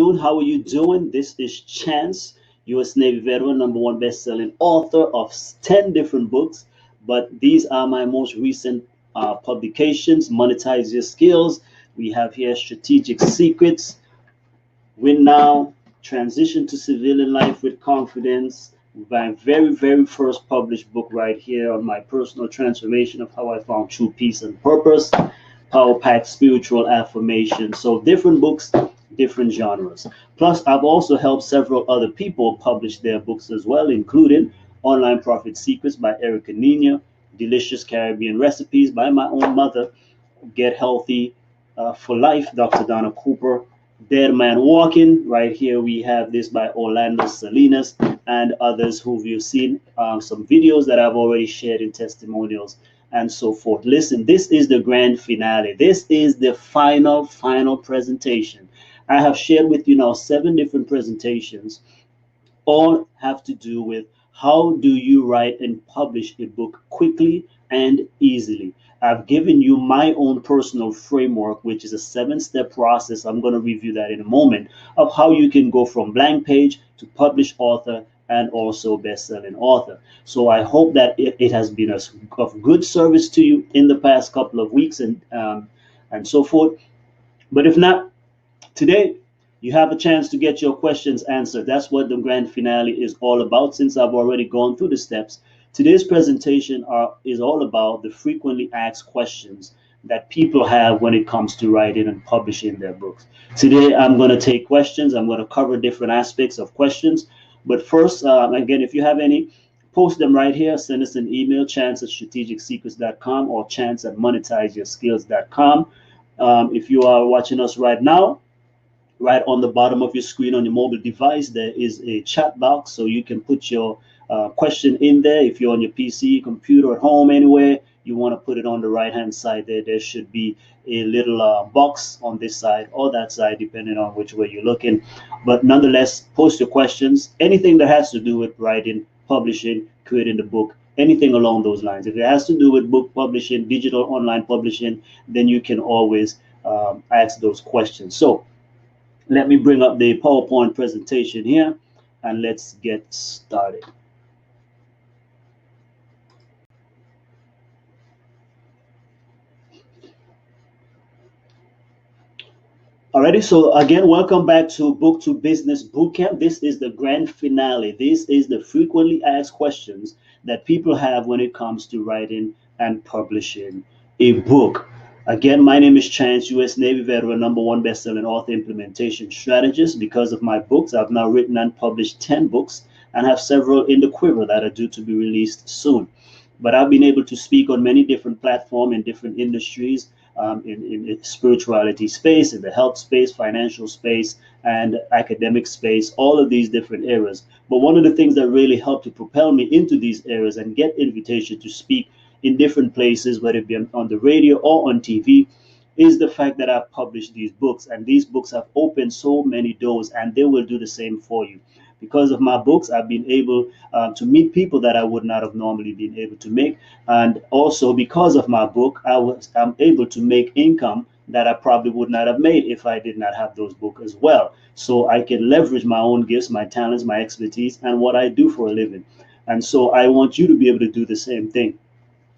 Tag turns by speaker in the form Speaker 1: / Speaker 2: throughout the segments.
Speaker 1: afternoon. How are you doing? This is Chance, U.S. Navy veteran, #1 best-selling author of 10 different books. But these are my most recent publications. Monetize Your Skills. We have here Strategic Secrets, Win Now, Transition to Civilian Life with Confidence. My very first published book right here on my personal transformation of how I found true peace and purpose. Power Pack Spiritual Affirmation. So different books, different genres. Plus, I've also helped several other people publish their books as well, including Online Profit Secrets by Erica Nina, Delicious Caribbean Recipes by my own mother, Get Healthy for Life, Dr. Donna Cooper, Dead Man Walking. Right here we have this by Orlando Salinas and others who you've seen some videos that I've already shared in testimonials and so forth. Listen, this is the grand finale. This is the final presentation. I have shared with you now 7 different presentations. All have to do with how do you write and publish a book quickly and easily. I've given you my own personal framework, which is a 7-step process. I'm going to review that in a moment, of how you can go from blank page to published author and also best-selling author. So I hope that it has been of good service to you in the past couple of weeks and so forth. But if not, today you have a chance to get your questions answered. That's what the grand finale is all about. Since I've already gone through the steps, today's presentation is all about the frequently asked questions that people have when it comes to writing and publishing their books. Today, I'm going to take questions. I'm going to cover different aspects of questions. But first, again, if you have any, post them right here. Send us an email, chance@strategicsecrets.com or chance@monetizeyourskills.com. If you are watching us right now, right on the bottom of your screen on your mobile device, there is a chat box, so you can put your question in there. If you're on your PC, computer, at home, anywhere, you want to put it on the right hand side there. There should be a little box on this side or that side, depending on which way you're looking. But nonetheless, post your questions, anything that has to do with writing, publishing, creating the book, anything along those lines. If it has to do with book publishing, digital online publishing, then you can always ask those questions. So let me bring up the PowerPoint presentation here and let's get started. Alrighty, so again, welcome back to Book to Business Bootcamp. This is the grand finale. This is the frequently asked questions that people have when it comes to writing and publishing a book. Again, my name is Chance, U.S. Navy veteran, #1 best-selling author, implementation strategist. Because of my books, I've now written and published 10 books and have several in the quiver that are due to be released soon. But I've been able to speak on many different platforms in different industries, in spirituality space, in the health space, financial space, and academic space, all of these different areas. But one of the things that really helped to propel me into these areas and get invitation to speak in different places, whether it be on the radio or on TV, is the fact that I've published these books, and these books have opened so many doors, and they will do the same for you. Because of my books, I've been able to meet people that I would not have normally been able to make. And also because of my book, I'm able to make income that I probably would not have made if I did not have those books as well. So I can leverage my own gifts, my talents, my expertise, and what I do for a living. And so I want you to be able to do the same thing.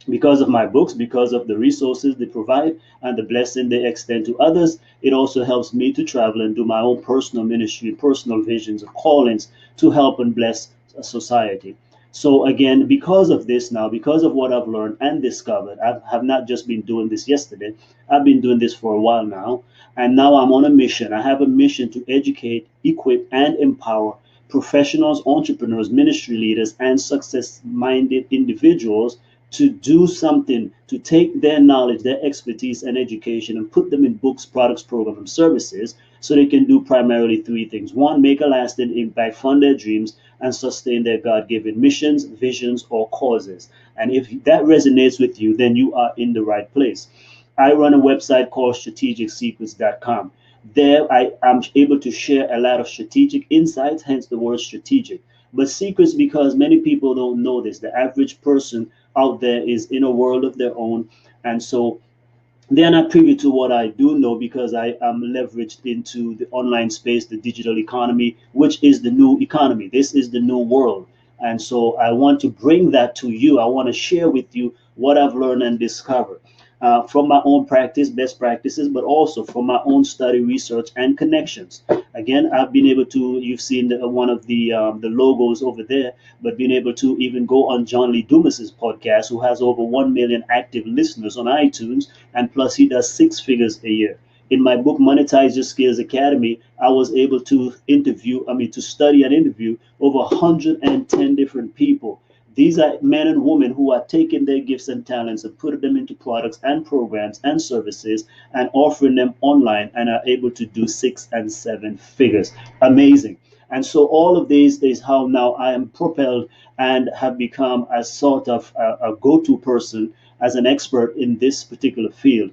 Speaker 1: Because of my books, because of the resources they provide and the blessing they extend to others, it also helps me to travel and do my own personal ministry, personal visions and callings to help and bless society. So again, because of this now, because of what I've learned and discovered, I have not just been doing this yesterday, I've been doing this for a while now. And now I'm on a mission. I have a mission to educate, equip, and empower professionals, entrepreneurs, ministry leaders, and success-minded individuals to do something, to take their knowledge, their expertise, and education and put them in books, products, programs, and services so they can do primarily 3 things. 1, make a lasting impact, fund their dreams, and sustain their God-given missions, visions, or causes. And if that resonates with you, then you are in the right place. I run a website called strategicsecrets.com. There I am able to share a lot of strategic insights, hence the word strategic. But secrets, because many people don't know this. The average person out there is in a world of their own. And so They are not privy to what I do know because I am leveraged into the online space, the digital economy, which is the new economy. This is the new world. And so I want to bring that to you. I want to share with you what I've learned and discovered from my own practice, best practices, but also from my own study, research, and connections. Again, I've been able to, you've seen one of the logos over there, but being able to even go on John Lee Dumas's podcast, who has over 1 million active listeners on iTunes, and plus he does six figures a year. In my book, Monetize Your Skills Academy, I was able to to study and interview over 110 different people. These are men and women who are taking their gifts and talents and putting them into products and programs and services and offering them online and are able to do 6 and 7 figures. Amazing. And so all of this is how now I am propelled and have become a sort of a go-to person as an expert in this particular field.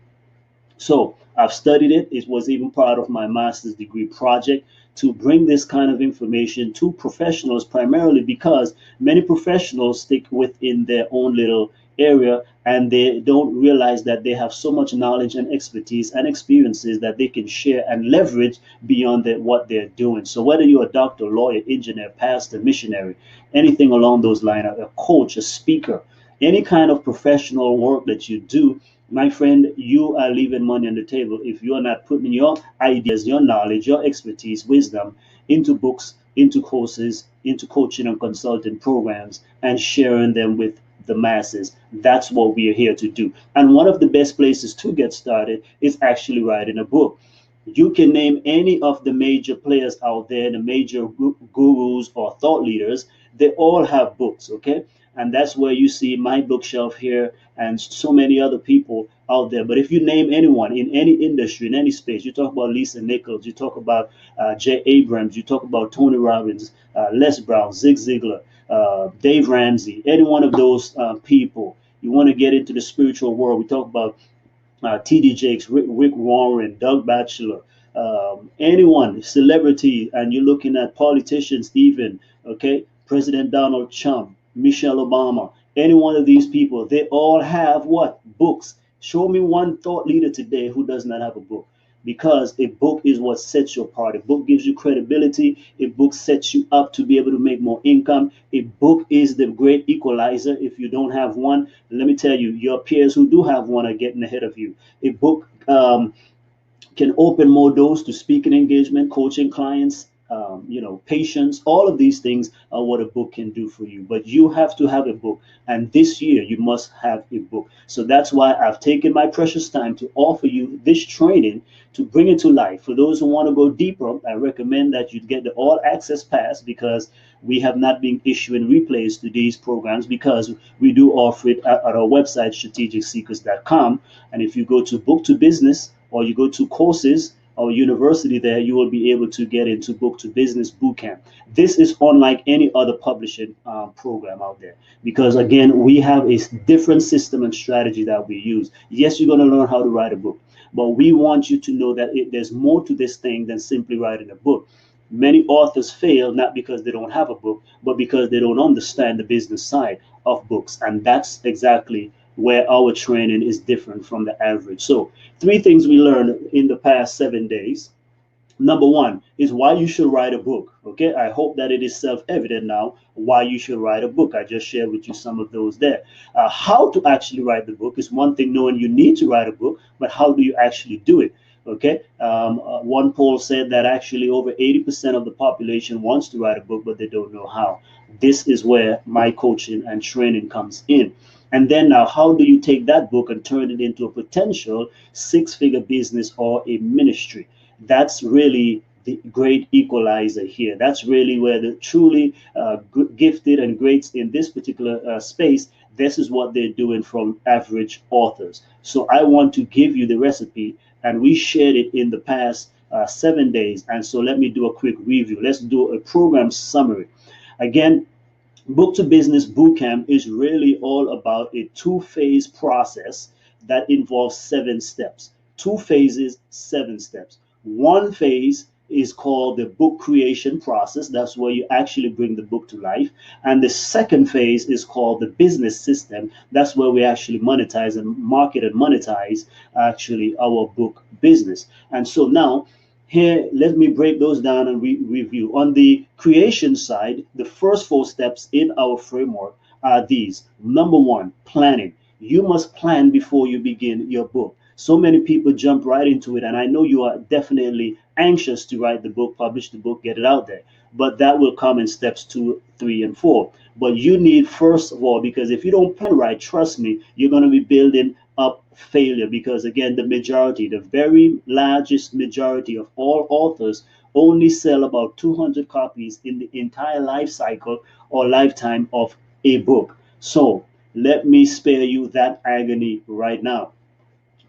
Speaker 1: So I've studied it. It was even part of my master's degree project to bring this kind of information to professionals, primarily because many professionals stick within their own little area and they don't realize that they have so much knowledge and expertise and experiences that they can share and leverage beyond what they're doing. So whether you're a doctor, lawyer, engineer, pastor, missionary, anything along those lines, a coach, a speaker, any kind of professional work that you do, my friend, you are leaving money on the table if you are not putting your ideas, your knowledge, your expertise, wisdom into books, into courses, into coaching and consulting programs, and sharing them with the masses. That's what we are here to do. And one of the best places to get started is actually writing a book. You can name any of the major players out there, the major gurus or thought leaders. They all have books, okay? And that's where you see my bookshelf here and so many other people out there. But if you name anyone in any industry, in any space, you talk about Lisa Nichols, you talk about Jay Abrams, you talk about Tony Robbins, Les Brown, Zig Ziglar, Dave Ramsey, any one of those people. You want to get into the spiritual world, we talk about T.D. Jakes, Rick Warren, Doug Batchelor, anyone, celebrity, and you're looking at politicians even, okay, President Donald Trump, Michelle Obama, any one of these people, they all have what? Books. Show me one thought leader today who does not have a book. Because a book is what sets you apart. A book gives you credibility. A book sets you up to be able to make more income. A book is the great equalizer. If you don't have one, let me tell you, your peers who do have one are getting ahead of you. A book can open more doors to speaking engagement, coaching clients, patience. All of these things are what a book can do for you. But you have to have a book. And this year, you must have a book. So that's why I've taken my precious time to offer you this training to bring it to life. For those who want to go deeper, I recommend that you get the all access pass because we have not been issuing replays to these programs because we do offer it at our website, strategicseekers.com. And if you go to Book to Business, or you go to courses or university there, you will be able to get into Book to Business Bootcamp. This is unlike any other publishing program out there because, again, we have a different system and strategy that we use. Yes, you're going to learn how to write a book, but we want you to know that there's more to this thing than simply writing a book. Many authors fail not because they don't have a book, but because they don't understand the business side of books. And that's exactly where our training is different from the average. So, three things we learned in the past 7 days. Number one is why you should write a book. Okay, I hope that it is self-evident now why you should write a book. I just shared with you some of those there. How to actually write the book is one thing, knowing you need to write a book, but how do you actually do it? Okay, one poll said that actually over 80% of the population wants to write a book, but they don't know how. This is where my coaching and training comes in. And then now, how do you take that book and turn it into a potential six-figure business or a ministry? That's really the great equalizer here. That's really where the truly gifted and greats in this particular space, this is what they're doing from average authors. So I want to give you the recipe, and we shared it in the past 7 days. And so let me do a quick review. Let's do a program summary. Again, Book to Business Bootcamp is really all about a two-phase process that involves 7 steps. 2 phases, 7 steps. One phase is called the book creation process. That's where you actually bring the book to life. And the second phase is called the business system. That's where we actually monetize and market and monetize actually our book business. And so now, here, let me break those down and review. On the creation side, the first four steps in our framework are these. Number one, planning. You must plan before you begin your book. So many people jump right into it, and I know you are definitely anxious to write the book, publish the book, get it out there. But that will come in steps two, three, and four. But you need, first of all, because if you don't plan right, trust me, you're going to be building up failure. Because again, the very largest majority of all authors only sell about 200 copies in the entire life cycle or lifetime of a book. So let me spare you that agony right now.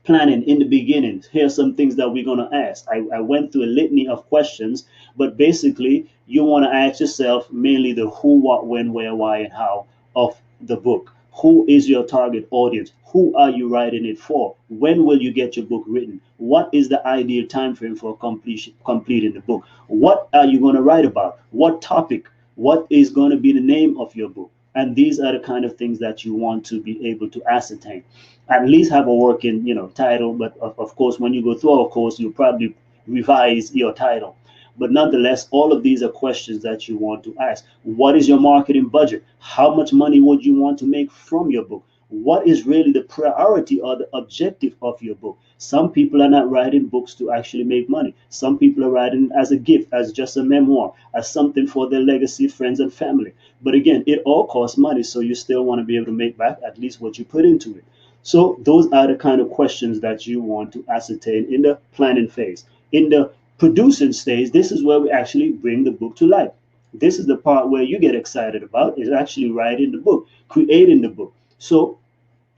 Speaker 1: Planning in the beginning, here's some things that we're going to ask. I went through a litany of questions, but basically you want to ask yourself mainly the who, what, when, where, why, and how of the book. Who is your target audience? Who are you writing it for? When will you get your book written? What is the ideal time frame for completing the book? What are you going to write about? What topic? What is going to be the name of your book? And these are the kind of things that you want to be able to ascertain. At least have a working, title. But of course, when you go through our course, you'll probably revise your title. But nonetheless, all of these are questions that you want to ask. What is your marketing budget? How much money would you want to make from your book? What is really the priority or the objective of your book? Some people are not writing books to actually make money. Some people are writing as a gift, as just a memoir, as something for their legacy, friends, and family. But again, it all costs money, so you still want to be able to make back at least what you put into it. So those are the kind of questions that you want to ascertain in the planning phase. In the producing stage, this is where we actually bring the book to life. This is the part where you get excited about, is actually writing the book, creating the book. So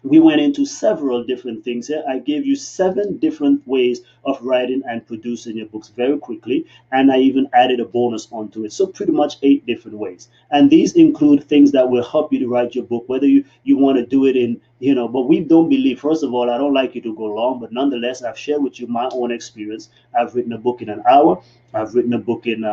Speaker 1: we went into several different things here. I gave you 7 different ways of writing and producing your books very quickly, and I even added a bonus onto it. So pretty much 8 different ways. And these include things that will help you to write your book, whether you want to do it in, but we don't believe, first of all, I don't like you to go long, but nonetheless, I've shared with you my own experience. I've written a book in an hour. I've written a book in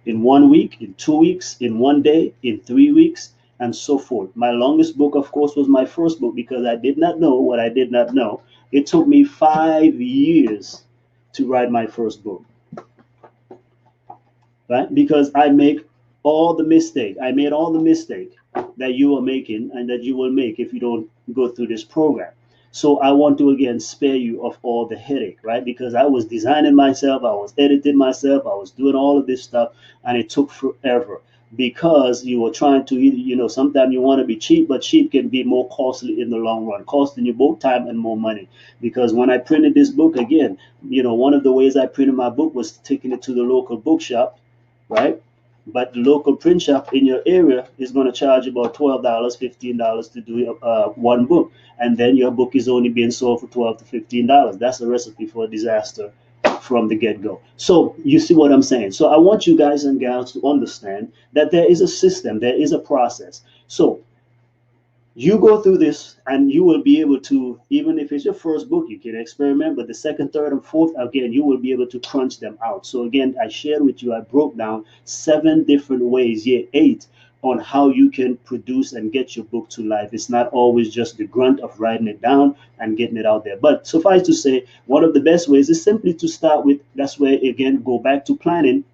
Speaker 1: 1 week, in 2 weeks, in 1 day, in 3 weeks, and so forth. My longest book, of course, was my first book because I did not know what I did not know. It took me 5 years to write my first book, right? Because I make all the mistake. I made all the mistake that you are making and that you will make if you don't go through this program. So I want to again spare you of all the headache, right? Because I was designing myself, I was editing myself, I was doing all of this stuff, and it took forever because you were trying to, sometimes you want to be cheap, but cheap can be more costly in the long run, costing you both time and more money. Because when I printed this book again, one of the ways I printed my book was taking it to the local bookshop, right? But the local print shop in your area is going to charge about $12, $15 to do one book. And then your book is only being sold for $12 to $15. That's a recipe for a disaster from the get-go. So you see what I'm saying? So I want you guys and gals to understand that there is a system, there is a process. So you go through this and you will be able to, even if it's your first book, you can experiment, but the second, third, and fourth, again, you will be able to crunch them out. So again, I shared with you, I broke down 7 different ways, 8, on how you can produce and get your book to life. It's not always just the grunt of writing it down and getting it out there. But suffice to say, one of the best ways is simply to start with, that's where, again, go back to planning.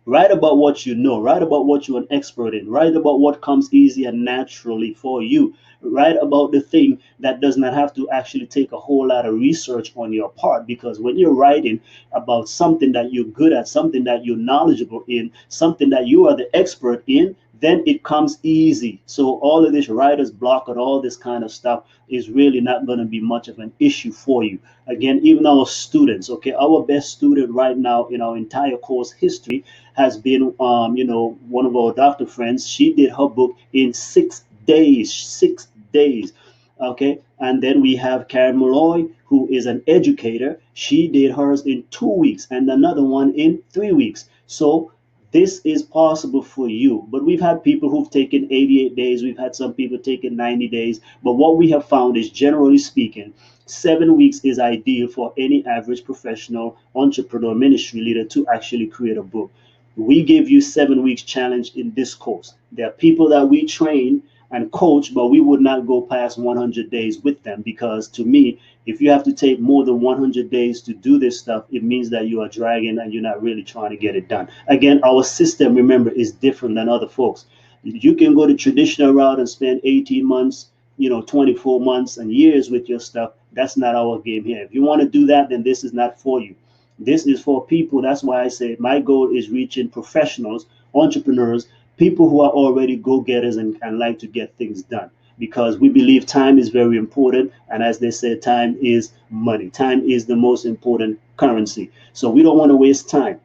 Speaker 1: Write about what you know. Write about what you're an expert in. Write about what comes easy and naturally for you. Write about the thing that does not have to actually take a whole lot of research on your part. Because when you're writing about something that you're good at, something that you're knowledgeable in, something that you are the expert in, then it comes easy. So all of this writer's block and all this kind of stuff is really not going to be much of an issue for you. Again, even our students, okay, our best student right now in our entire course history has been, one of our doctor friends. She did her book in 6 days, 6 days. Okay, and then we have Karen Malloy, who is an educator. She did hers in 2 weeks and another one in 3 weeks. So This is possible for you. But we've had people who've taken 88 days. We've had some people taking 90 days. But what we have found is, generally speaking, 7 weeks is ideal for any average professional entrepreneur ministry leader to actually create a book. We give you 7 weeks challenge in this course. There are people that we train and coach, but we would not go past 100 days with them, because to me, if you have to take more than 100 days to do this stuff, it means that you are dragging and you're not really trying to get it done. Again, our system, remember, is different than other folks. You can go the traditional route and spend 18 months, 24 months and years with your stuff. That's not our game here. If you want to do that, then this is not for you. This is for people. That's why I say my goal is reaching professionals, entrepreneurs, people who are already go-getters and like to get things done, because we believe time is very important. And as they say, time is money. Time is the most important currency. So we don't want to waste time,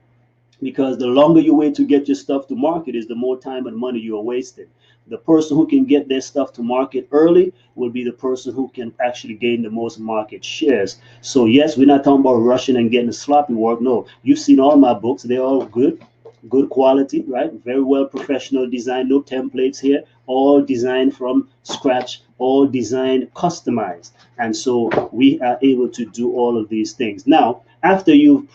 Speaker 1: because the longer you wait to get your stuff to market is the more time and money you are wasting. The person who can get their stuff to market early will be the person who can actually gain the most market shares. So yes, we're not talking about rushing and getting sloppy work. No, you've seen all my books. They're all good quality, right? Very well professional design, no templates here, all designed from scratch, all designed customized. And so we are able to do all of these things. Now, after you've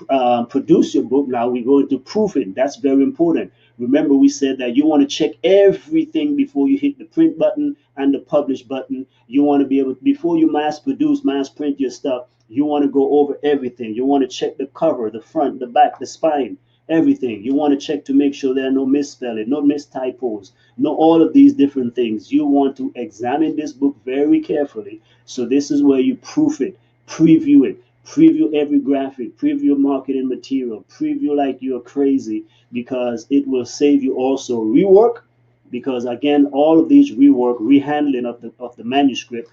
Speaker 1: produced your book, now we go into proofing. That's very important. Remember, we said that you want to check everything before you hit the print button and the publish button. You want to be able, before you mass produce, mass print your stuff, you want to go over everything. You want to check the cover, the front, the back, the spine, everything. You want to check to make sure there are no misspelling, no mistypos, no all of these different things. You want to examine this book very carefully. So this is where you proof it, preview it, preview every graphic, preview marketing material, preview like you're crazy, because it will save you also rework. Because again, all of these rework, rehandling of the manuscript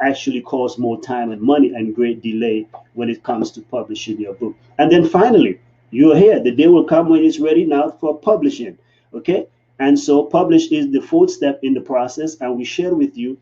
Speaker 1: actually costs more time and money and great delay when it comes to publishing your book. And then finally, you're here. The day will come when it's ready now for publishing. Okay. And so publish is the fourth step in the process. And we share with you,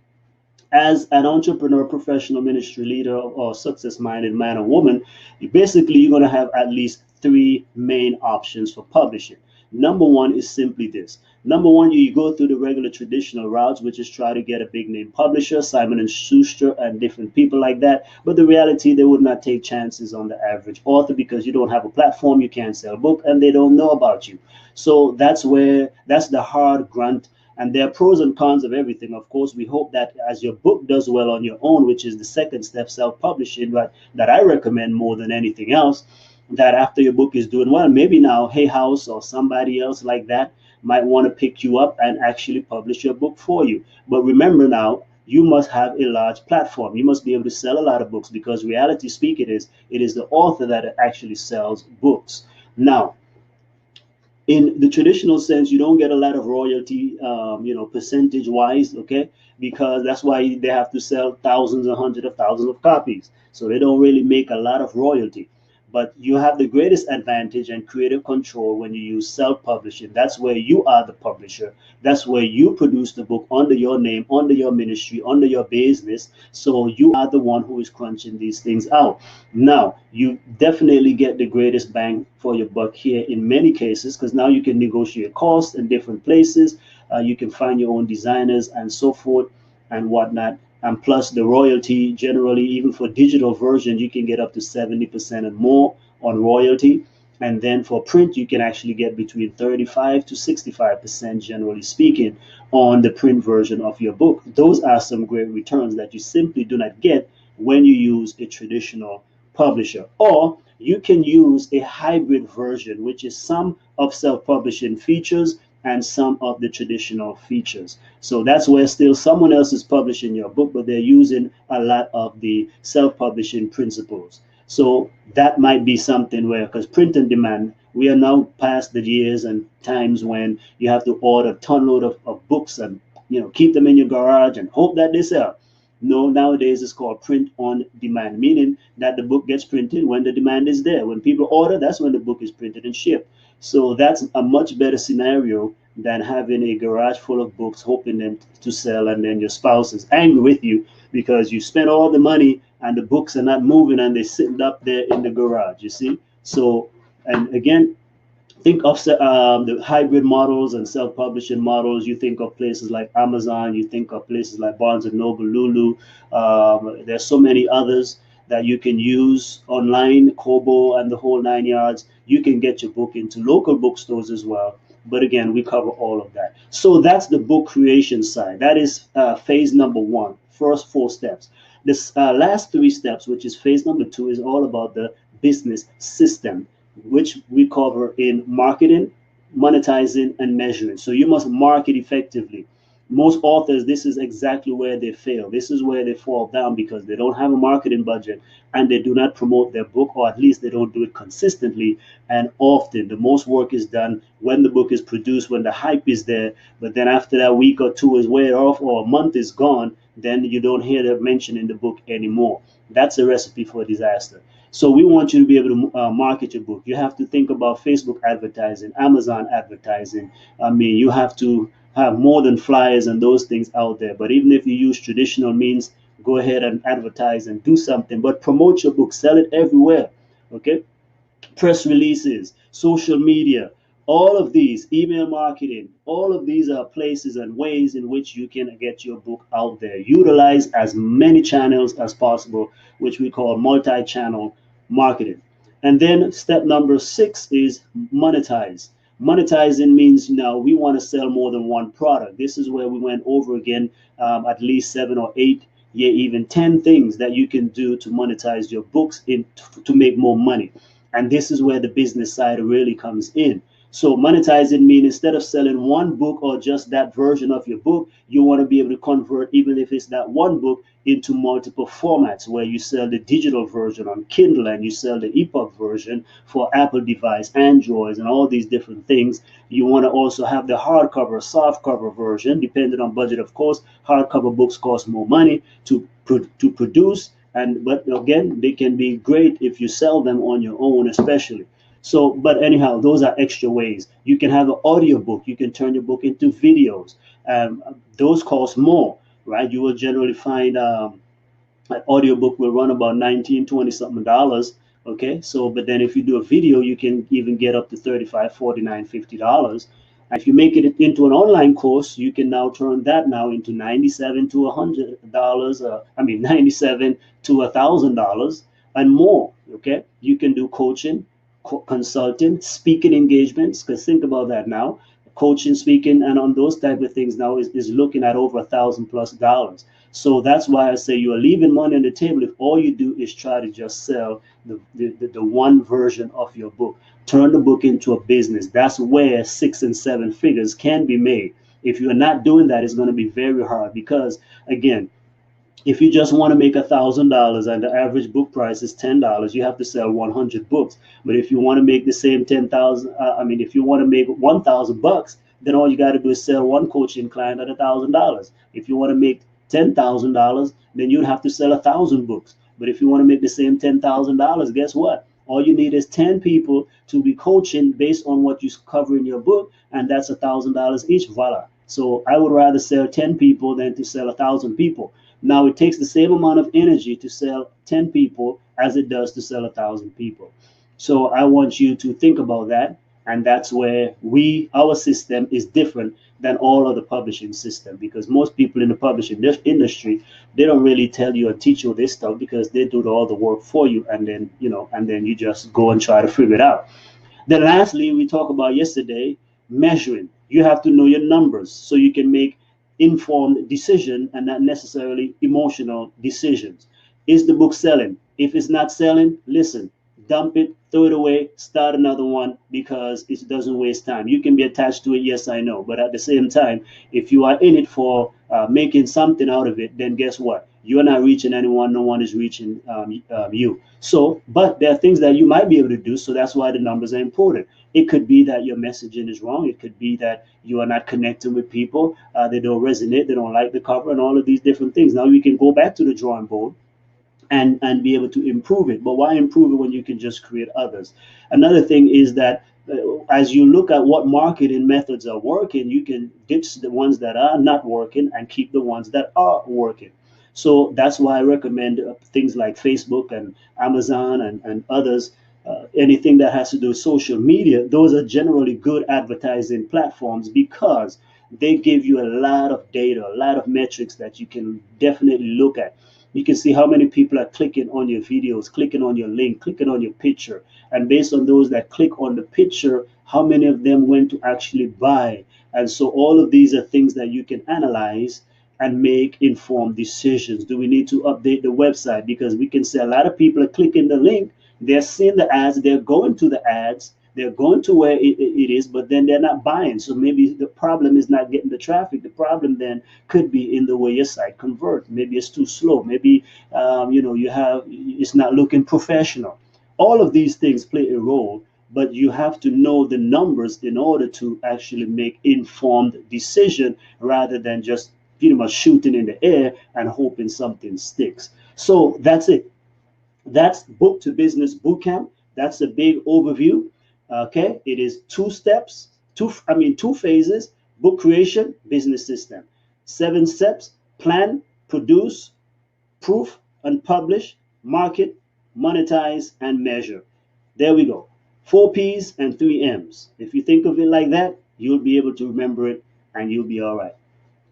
Speaker 1: as an entrepreneur, professional ministry leader, or success-minded man or woman, you're going to have at least three main options for publishing. Number one is simply this. Number one, you go through the regular traditional routes, which is try to get a big name publisher, Simon and Schuster, and different people like that. But the reality, they would not take chances on the average author, because you don't have a platform, you can't sell a book, and they don't know about you. So that's the hard grunt. And there are pros and cons of everything. Of course, we hope that as your book does well on your own, which is the second step, self-publishing, right, that I recommend more than anything else, that after your book is doing well, maybe now Hay House or somebody else like that might want to pick you up and actually publish your book for you. But remember now, you must have a large platform. You must be able to sell a lot of books, because reality speaking it is the author that actually sells books. Now, in the traditional sense, you don't get a lot of royalty, percentage wise, okay? Because that's why they have to sell thousands and hundreds of thousands of copies. So they don't really make a lot of royalty. But you have the greatest advantage and creative control when you use self-publishing. That's where you are the publisher. That's where you produce the book under your name, under your ministry, under your business. So you are the one who is crunching these things out. Now, you definitely get the greatest bang for your buck here in many cases, because now you can negotiate costs in different places. You can find your own designers and so forth and whatnot. And plus the royalty, generally, even for digital version, you can get up to 70% and more on royalty. And then for print, you can actually get between 35 to 65%, generally speaking, on the print version of your book. Those are some great returns that you simply do not get when you use a traditional publisher. Or you can use a hybrid version, which is some of self-publishing features and some of the traditional features. So that's where still someone else is publishing your book, but they're using a lot of the self-publishing principles. So that might be something where, because print and demand, we are now past the years and times when you have to order a ton load of books and keep them in your garage and hope that they sell. No, nowadays it's called print on demand, meaning that the book gets printed when the demand is there. When people order, that's when the book is printed and shipped. So that's a much better scenario than having a garage full of books, hoping them to sell, and then your spouse is angry with you because you spent all the money and the books are not moving and they're sitting up there in the garage, you see? So, and again, Think of the hybrid models and self-publishing models. You think of places like Amazon. You think of places like Barnes and Noble, Lulu. There's so many others that you can use online, Kobo, and the whole nine yards. You can get your book into local bookstores as well. But again, we cover all of that. So that's the book creation side. That is phase number one, first four steps. This last three steps, which is phase number two, is all about the business system, which we cover in marketing, monetizing, and measuring. So you must market effectively. Most authors, this is exactly where they fail. This is where they fall down because they don't have a marketing budget and they do not promote their book, or at least they don't do it consistently and often. The most work is done when the book is produced, when the hype is there, but then after that week or two is way off or a month is gone, then you don't hear them mention in the book anymore. That's a recipe for disaster. So we want you to be able to market your book. You have to think about Facebook advertising, Amazon advertising. I mean, you have to have more than flyers and those things out there. But even if you use traditional means, go ahead and advertise and do something. But promote your book, sell it everywhere. Okay, press releases, social media, all of these, email marketing, all of these are places and ways in which you can get your book out there. Utilize as many channels as possible, which we call multi channel marketing. And then step number six is monetize. Monetizing means now we want to sell more than one product. This is where we went over again at least seven or eight, yeah, even 10 things that you can do to monetize your books to make more money. And this is where the business side really comes in. So monetizing means instead of selling one book or just that version of your book, you want to be able to convert, even if it's that one book, into multiple formats where you sell the digital version on Kindle and you sell the ebook version for Apple device, Androids, and all these different things. You want to also have the hardcover, softcover version, depending on budget, of course. Hardcover books cost more money to produce, and but again, they can be great if you sell them on your own, especially. So, but anyhow, those are extra ways. You can have an audio book. You can turn your book into videos. Those cost more, right? You will generally find an audiobook will run about 19, 20 something dollars. Okay, so but then if you do a video, you can even get up to 35, 49, $50. And if you make it into an online course, you can now turn that now into 97 to $100. I mean, 97 to $1,000 and more. Okay, you can do coaching, consulting, speaking engagements. Because think about that now, coaching, speaking, and on those type of things now is looking at over $1,000 plus. So that's why I say you are leaving money on the table if all you do is try to just sell the one version of your book. Turn the book into a business. That's where 6 and 7 figures can be made. If you're not doing that, it's going to be very hard because, again, if you just want to make $1,000 and the average book price is $10, you have to sell 100 books. But if you want to make the same 10,000, if you want to make 1,000 bucks, then all you got to do is sell one coaching client at $1,000. If you want to make $10,000, then you'd have to sell 1,000 books. But if you want to make the same $10,000, guess what? All you need is 10 people to be coaching based on what you cover in your book, and that's $1,000 each. Voila. So I would rather sell 10 people than to sell 1,000 people. Now it takes the same amount of energy to sell 10 people as it does to sell 1,000 people. So I want you to think about that. And that's where our system is different than all other publishing system, because most people in the publishing industry, they don't really tell you or teach you this stuff because they do all the work for you. And then you just go and try to figure it out. Then lastly, we talked about yesterday, measuring. You have to know your numbers so you can make informed decision and not necessarily emotional decisions. Is the book selling? If it's not selling, listen, dump it, throw it away, start another one because it doesn't waste time. You can be attached to it, yes, I know, but at the same time, if you are in it for making something out of it, then guess what? You're not reaching anyone, no one is reaching you. So, but there are things that you might be able to do, so that's why the numbers are important. It could be that your messaging is wrong. It could be that you are not connecting with people. They don't resonate. They don't like the cover and all of these different things. Now you can go back to the drawing board and be able to improve it. But why improve it when you can just create others? Another thing is that as you look at what marketing methods are working, you can ditch the ones that are not working and keep the ones that are working. So that's why I recommend things like Facebook and Amazon and others. anything that has to do with social media, those are generally good advertising platforms because they give you a lot of data, a lot of metrics that you can definitely look at. You can see how many people are clicking on your videos, clicking on your link, clicking on your picture. And based on those that click on the picture, how many of them went to actually buy? And so all of these are things that you can analyze and make informed decisions. Do we need to update the website? Because we can say a lot of people are clicking the link, they're seeing the ads, they're going to the ads, they're going to where it is, but then they're not buying. So maybe the problem is not getting the traffic. The problem then could be in the way your site converts. Maybe it's too slow. Maybe you have it's not looking professional. All of these things play a role, but you have to know the numbers in order to actually make informed decision rather than just pretty much shooting in the air and hoping something sticks. So that's it. That's Book to Business Bootcamp. That's a big overview. Okay, it is two steps, two phases: book creation, business system. 7 steps: plan, produce, proof and publish, market, monetize, and measure. There we go. 4 P's and 3 M's. If you think of it like that, you'll be able to remember it and you'll be all right.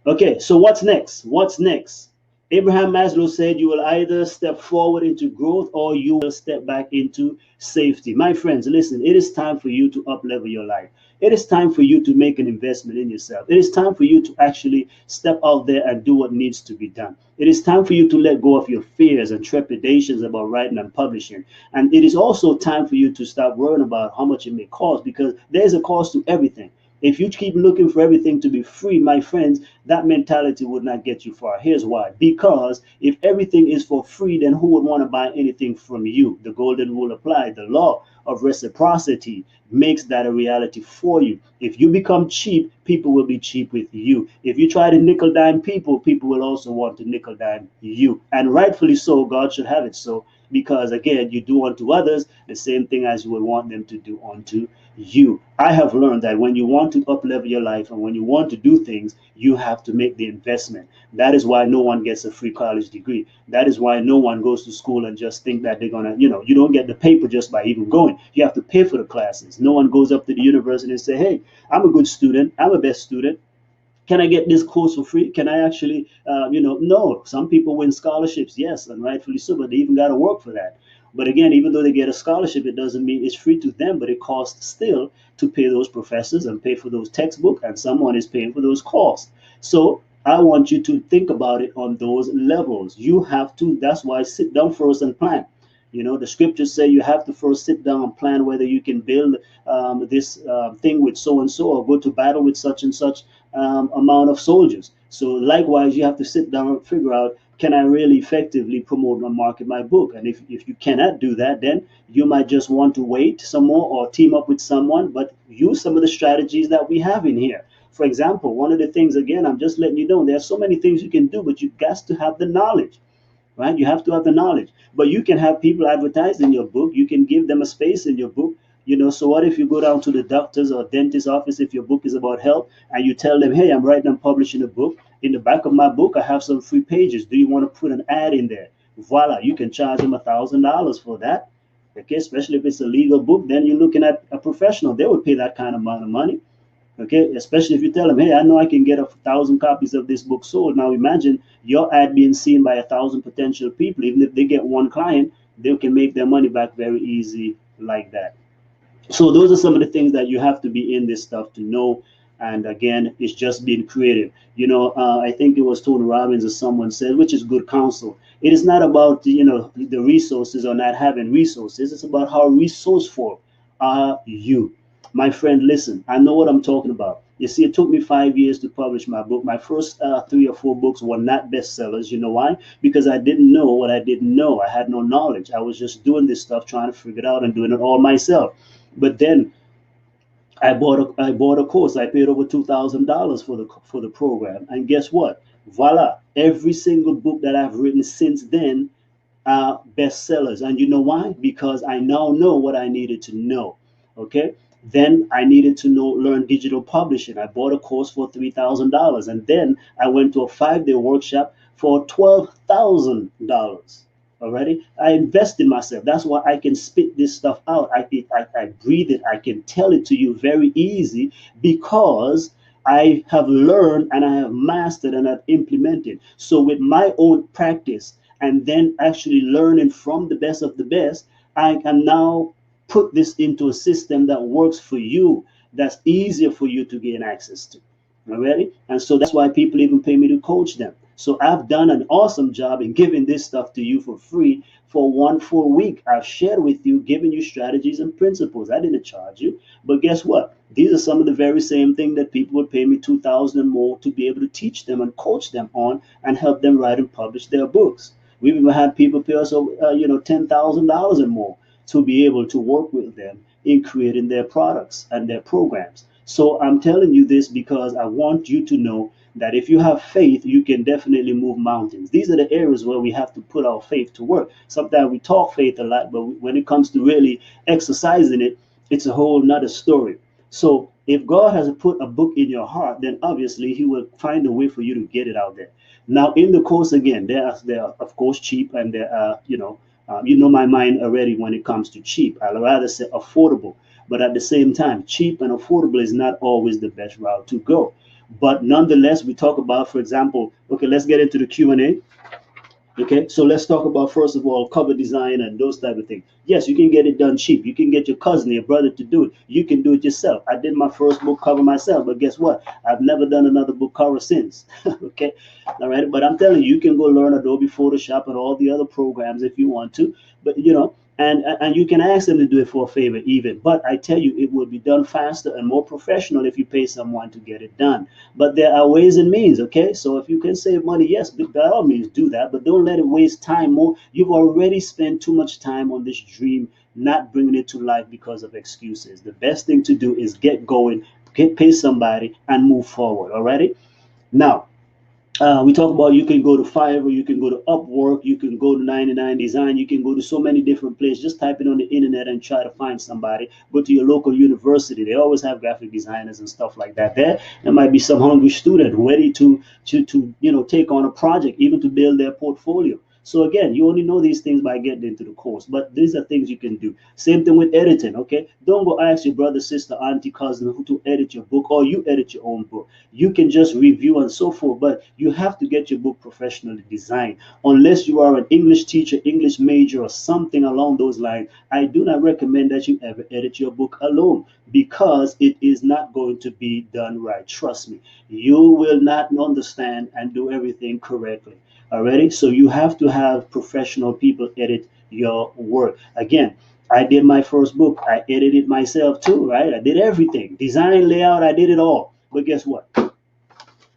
Speaker 1: Okay, so what's next? What's next? Abraham Maslow said you will either step forward into growth or you will step back into safety. My friends, listen, it is time for you to uplevel your life. It is time for you to make an investment in yourself. It is time for you to actually step out there and do what needs to be done. It is time for you to let go of your fears and trepidations about writing and publishing. And it is also time for you to stop worrying about how much it may cost, because there's a cost to everything. If you keep looking for everything to be free, my friends, that mentality would not get you far. Here's why. Because if everything is for free, then who would want to buy anything from you? The golden rule applies. The law of reciprocity makes that a reality for you. If you become cheap, people will be cheap with you. If you try to nickel dime people, people will also want to nickel dime you. And rightfully so, God should have it so, because again, you do unto others the same thing as you would want them to do unto you. I have learned that when you want to uplevel your life and when you want to do things, you have to make the investment. That is why no one gets a free college degree. That is why no one goes to school and just think that they're gonna, you don't get the paper just by even going. You have to pay for the classes. No one goes up to the university and say, hey, I'm a good student, I'm a best student, can I get this course for free? Can I actually, no. Some people win scholarships, yes, and rightfully so, but they even got to work for that. But again, even though they get a scholarship, it doesn't mean it's free to them, but it costs still to pay those professors and pay for those textbooks, and someone is paying for those costs. So I want you to think about it on those levels. You have to, that's why sit down first and plan. The scriptures say you have to first sit down and plan whether you can build this thing with so and so, or go to battle with such and such amount of soldiers. So likewise, you have to sit down and figure out, can I really effectively promote and market my book? And if you cannot do that, then you might just want to wait some more or team up with someone, but use some of the strategies that we have in here. For example, one of the things, again, I'm just letting you know, there are so many things you can do, but you've got to have the knowledge. Right? You have to have the knowledge. But you can have people advertise in your book. You can give them a space in your book. So what if you go down to the doctor's or dentist's office, if your book is about health, and you tell them, hey, I'm writing and publishing a book. In the back of my book, I have some free pages. Do you want to put an ad in there? Voila, you can charge them $1,000 for that. Okay, especially if it's a legal book, then you're looking at a professional. They would pay that kind of amount of money. Okay, especially if you tell them, hey, I know I can get 1,000 copies of this book sold. Now imagine your ad being seen by 1,000 potential people. Even if they get one client, they can make their money back very easy like that. So those are some of the things that you have to be in this stuff to know. And again, it's just being creative. I think it was Tony Robbins or someone said, which is good counsel. It is not about the resources or not having resources. It's about how resourceful are you. My friend, listen, I know what I'm talking about. You see, it took me 5 years to publish my book. My first 3 or 4 books were not bestsellers. You know why? Because I didn't know what I didn't know. I had no knowledge. I was just doing this stuff, trying to figure it out and doing it all myself. But then I bought a course. I paid over $2,000 for the program, and guess what? Voila! Every single book that I've written since then are bestsellers. And you know why? Because I now know what I needed to know. Okay. Then I needed to learn digital publishing. I bought a course for $3,000, and then I went to a 5-day workshop for $12,000. Already, I invest in myself. That's why I can spit this stuff out. I breathe it. I can tell it to you very easy because I have learned and I have mastered and I've implemented. So with my own practice and then actually learning from the best of the best, I can now put this into a system that works for you, that's easier for you to gain access to. Already? And so that's why people even pay me to coach them. So I've done an awesome job in giving this stuff to you for free for one full week. I've shared with you, giving you strategies and principles. I didn't charge you. But guess what? These are some of the very same thing that people would pay me 2,000 and more to be able to teach them and coach them on and help them write and publish their books. We've even had people pay us, $10,000 and more to be able to work with them in creating their products and their programs. So I'm telling you this because I want you to know that if you have faith, you can definitely move mountains. These are the areas where we have to put our faith to work. Sometimes we talk faith a lot, but when it comes to really exercising it, it's a whole nother story. So if God has put a book in your heart, then obviously He will find a way for you to get it out there. Now, in the course, again, there are of course cheap, and there are you know my mind already when it comes to cheap. I'd rather say affordable, but at the same time, cheap and affordable is not always the best route to go. But nonetheless, we talk about, for example, okay, let's get into the Q&A. Okay, so let's talk about first of all cover design and those type of things. Yes, you can get it done cheap. You can get your cousin, your brother to do it. You can do it yourself. I did my first book cover myself, but guess what? I've never done another book cover since. Okay, all right. But I'm telling you, you can go learn Adobe Photoshop and all the other programs if you want to. But and you can ask them to do it for a favor even. But I tell you, it will be done faster and more professional if you pay someone to get it done. But there are ways and means, okay? So if you can save money, yes, by all means do that, but don't let it waste time more. You've already spent too much time on this dream, not bringing it to life because of excuses. The best thing to do is get going, pay somebody, and move forward, alrighty? Now, we talk about you can go to Fiverr, you can go to Upwork, you can go to 99 Design, you can go to so many different places. Just type it on the internet and try to find somebody. Go to your local university. They always have graphic designers and stuff like that. There might be some hungry student ready to take on a project, even to build their portfolio. So again, you only know these things by getting into the course, but these are things you can do. Same thing with editing, okay? Don't go ask your brother, sister, auntie, cousin who to edit your book, or you edit your own book. You can just review and so forth, but you have to get your book professionally designed. Unless you are an English teacher, English major, or something along those lines, I do not recommend that you ever edit your book alone because it is not going to be done right. Trust me, you will not understand and do everything correctly. Already, so you have to have professional people edit your work. Again, I did my first book. I edited myself too, right? I did everything, design, layout. I did it all. But guess what?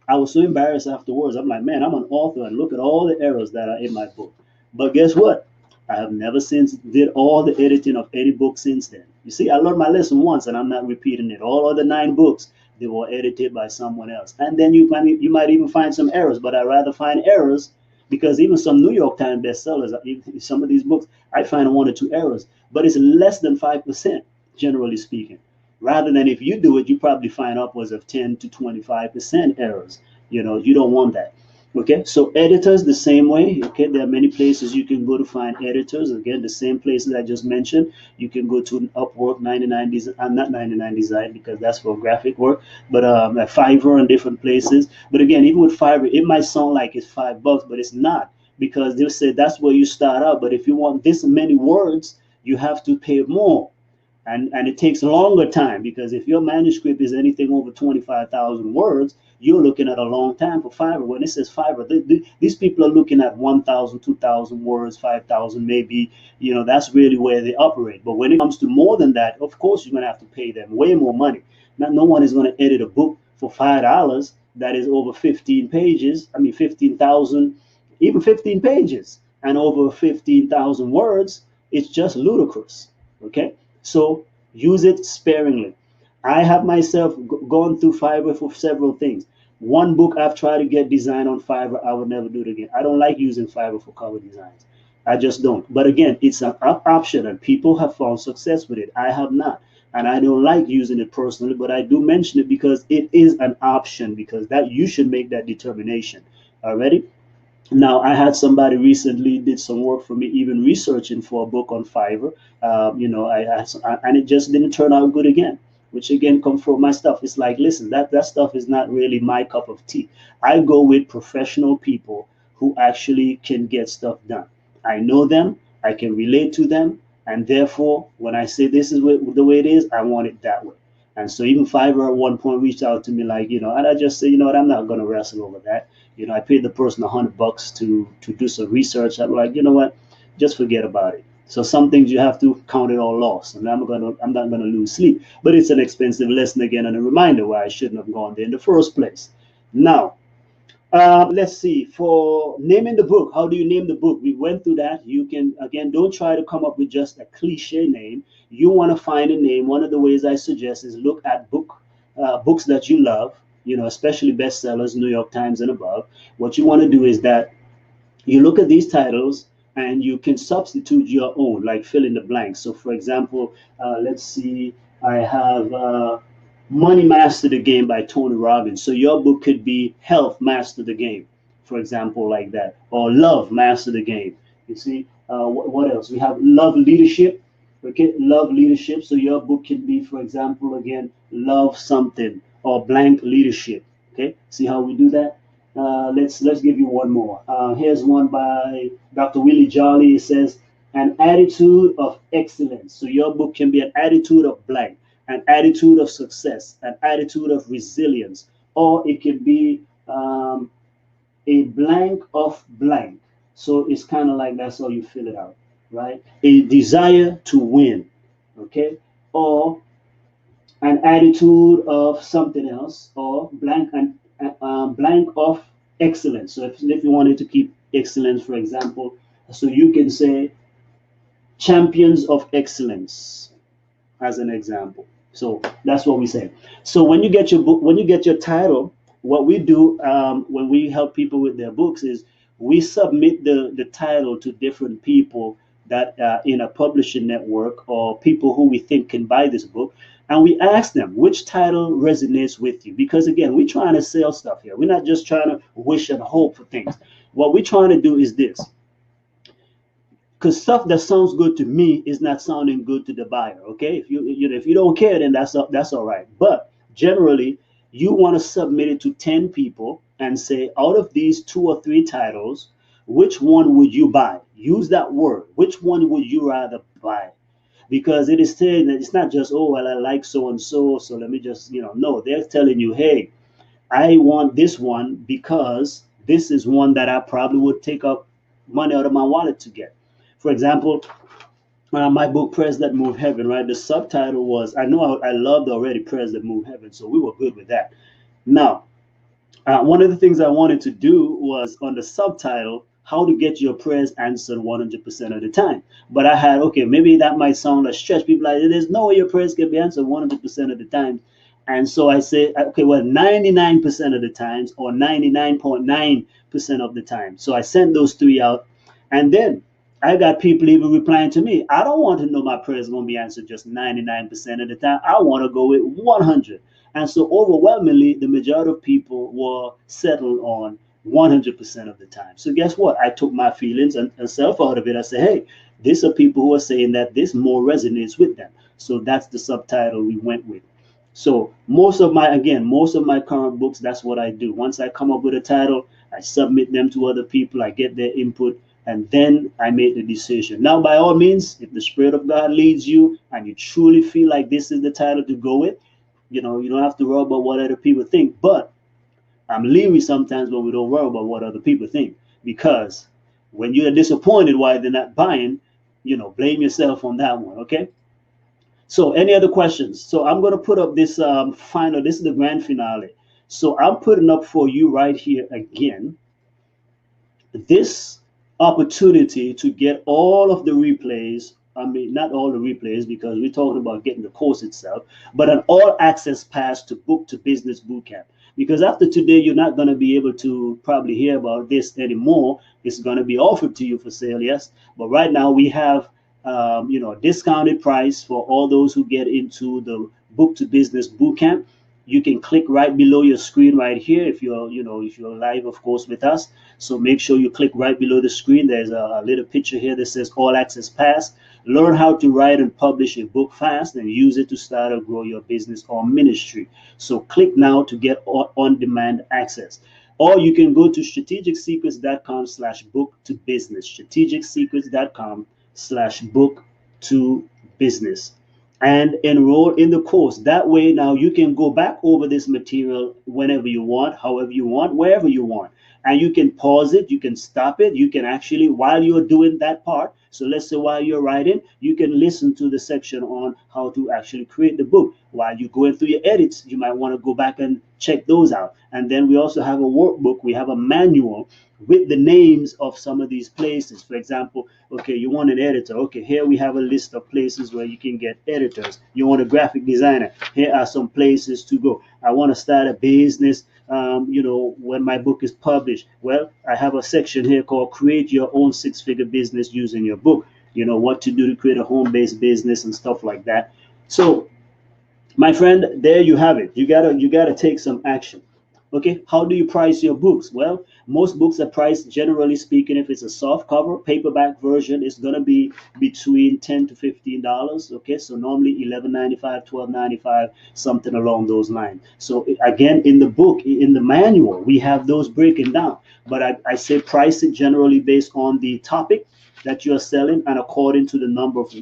Speaker 1: I was so embarrassed afterwards. I'm like, man, I'm an author and look at all the errors that are in my book. But guess what? I have never since did all the editing of any book since then. You see, I learned my lesson once and I'm not repeating it. All other 9 books, they were edited by someone else. And then you might even find some errors, but I'd rather find errors because even some New York Times bestsellers, some of these books, I find 1 or 2 errors, but it's less than 5%, generally speaking. Rather than if you do it, you probably find upwards of 10 to 25% errors. You don't want that. Okay, so editors the same way. Okay, there are many places you can go to find editors. Again, the same places I just mentioned. You can go to Upwork, 99 Design. I'm not 99 Design because that's for graphic work, but at Fiverr and different places. But again, even with Fiverr, it might sound like it's $5, but it's not because they'll say that's where you start out. But if you want this many words, you have to pay more. And it takes a longer time because if your manuscript is anything over 25,000 words, you're looking at a long time for Fiverr. When it says Fiverr, these people are looking at 1,000, 2,000 words, 5,000 maybe. That's really where they operate. But when it comes to more than that, of course, you're going to have to pay them way more money. No one is going to edit a book for $5 that is over 15 pages. I mean, 15,000, even 15 pages and over 15,000 words. It's just ludicrous. Okay. So use it sparingly. I have myself gone through Fiverr for several things. One book I've tried to get designed on Fiverr, I would never do it again. I don't like using Fiverr for cover designs. I just don't. But again, it's an option and people have found success with it. I have not. And I don't like using it personally, but I do mention it because it is an option because that you should make that determination. Already? Now, I had somebody recently did some work for me, even researching for a book on Fiverr. And it just didn't turn out good again, which again come from my stuff. It's like, listen, that stuff is not really my cup of tea. I go with professional people who actually can get stuff done. I know them, I can relate to them, and therefore, when I say this is the way it is, I want it that way. And so even Fiverr at one point reached out to me like, and I just said, what, I'm not going to wrestle over that. I paid the person $100 to do some research. I'm like, what, just forget about it. So some things you have to count it all loss, and I'm not gonna lose sleep. But it's an expensive lesson again and a reminder why I shouldn't have gone there in the first place. Now, let's see. For naming the book, how do you name the book? We went through that. You can, again, don't try to come up with just a cliche name. You want to find a name. One of the ways I suggest is look at books that you love, especially bestsellers, New York Times and above. What you want to do is that you look at these titles and you can substitute your own, like fill in the blanks. So, for example, let's see, I have Money Master the Game by Tony Robbins. So, your book could be Health Master the Game, for example, like that, or Love Master the Game. You see, what else? We have Love Leadership. Okay, Love Leadership. So, your book can be, for example, again, Love Something or Blank Leadership. Okay, see how we do that? Let's give you one more. Here's one by Dr. Willie Jolly. It says, "An attitude of excellence." So your book can be an attitude of blank, an attitude of success, an attitude of resilience, or it could be a blank of blank. So it's kind of like that's how you fill it out, right? A desire to win, okay, or an attitude of something else, or blank of excellence. So if you wanted to keep excellence, for example, so you can say champions of excellence as an example. So that's what we say. So when you get your book, when you get your title, what we do when we help people with their books is we submit the title to different people that in a publishing network or people who we think can buy this book. And we ask them which title resonates with you. Because again, we're trying to sell stuff here. We're not just trying to wish and hope for things. What we're trying to do is this, because stuff that sounds good to me is not sounding good to the buyer. Okay, if you don't care, then that's all right. But generally, you want to submit it to 10 people and say, out of these two or three titles, which one would you buy? Use that word. Which one would you rather buy? Because it is saying that it's not just, oh well, I like so and so, so let me just no, they're telling you, hey, I want this one because this is one that I probably would take up money out of my wallet to get. For example, my book Prayers That Move Heaven, right? The subtitle was, I know I loved already Prayers That Move Heaven, so we were good with that. Now, one of the things I wanted to do was on the subtitle, how to get your prayers answered 100% of the time. But I had, okay, maybe that might sound a stretch. People like, there's no way your prayers can be answered 100% of the time. And so I say, okay, well, 99% of the times or 99.9% of the time. So I sent those three out. And then I got people even replying to me, I don't want to know my prayers going to be answered just 99% of the time. I want to go with 100. And so overwhelmingly, the majority of people were settled on 100% of the time. So guess what? I took my feelings and self out of it. I said, hey, these are people who are saying that this more resonates with them. So that's the subtitle we went with. So most of my current books, that's what I do. Once I come up with a title, I submit them to other people, I get their input, and then I make the decision. Now, by all means, if the Spirit of God leads you and you truly feel like this is the title to go with, you don't have to worry about what other people think. But I'm leery sometimes when we don't worry about what other people think, because when you're disappointed why they're not buying, blame yourself on that one. Okay. So any other questions? So I'm going to put up this final, this is the grand finale. So I'm putting up for you right here again this opportunity to get all of the replays. I mean, not all the replays because we're talking about getting the course itself, but an all access pass to Book to Business Bootcamp. Because after today, you're not going to be able to probably hear about this anymore. It's going to be offered to you for sale, yes. But right now, we have a discounted price for all those who get into the Book to Business Bootcamp. You can click right below your screen right here if you're live, of course, with us. So make sure you click right below the screen. There's a little picture here that says All Access Pass. Learn how to write and publish a book fast and use it to start or grow your business or ministry. So click now to get on-demand access. Or you can go to strategicsecrets.com/book to business. Strategicsecrets.com/book to business, and enroll in the course. That way now you can go back over this material whenever you want, however you want, wherever you want. And you can pause it, you can stop it, you can actually, while you're doing that part, so let's say while you're writing, you can listen to the section on how to actually create the book. While you're going through your edits, you might want to go back and check those out. And then we also have a workbook, we have a manual with the names of some of these places. For example, okay, you want an editor. Okay, here we have a list of places where you can get editors. You want a graphic designer. Here are some places to go. I want to start a business, when my book is published. Well, I have a section here called Create Your Own Six-Figure Business Using Your Book. What to do to create a home-based business and stuff like that. So, my friend, there you have it. You gotta take some action. Okay, how do you price your books? Well, most books are priced, generally speaking, if it's a soft cover paperback version, it's gonna be between $10 to $15. Okay, so normally $11.95, $12.95, something along those lines. So again, in the book, in the manual, we have those breaking down. But I say price it generally based on the topic that you're selling and according to the number of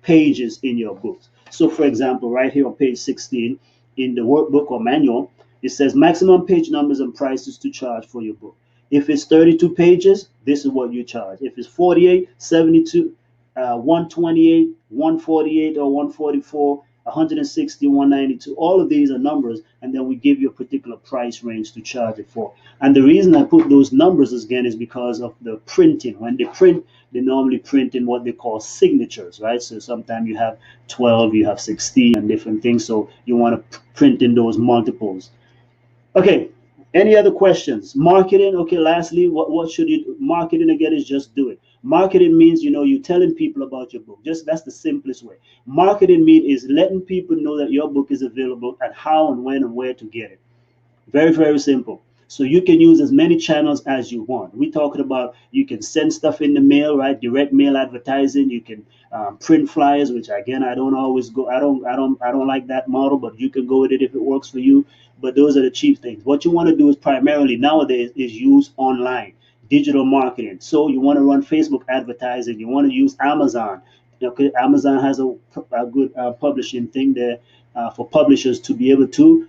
Speaker 1: pages in your books. So, for example, right here on page 16 in the workbook or manual, it says maximum page numbers and prices to charge for your book. If it's 32 pages, this is what you charge. If it's 48, 72, 128, 148, or 144, 160, 192, all of these are numbers, and then we give you a particular price range to charge it for. And the reason I put those numbers again is because of the printing. When they print, they normally print in what they call signatures, right? So sometimes you have 12, you have 16, and different things. So you want to print in those multiples. Okay, any other questions? Marketing, okay, lastly, what should you do? Marketing again is just do it. Marketing means, you're telling people about your book. Just that's the simplest way. Marketing means is letting people know that your book is available and how and when and where to get it. Very, very simple. So you can use as many channels as you want. We're talking about you can send stuff in the mail, right? Direct mail advertising. You can print flyers, which again I don't always go. I don't like that model, but you can go with it if it works for you. But those are the cheap things. What you want to do is primarily nowadays is use online digital marketing. So you want to run Facebook advertising. You want to use Amazon. Okay, Amazon has a good publishing thing there for publishers to be able to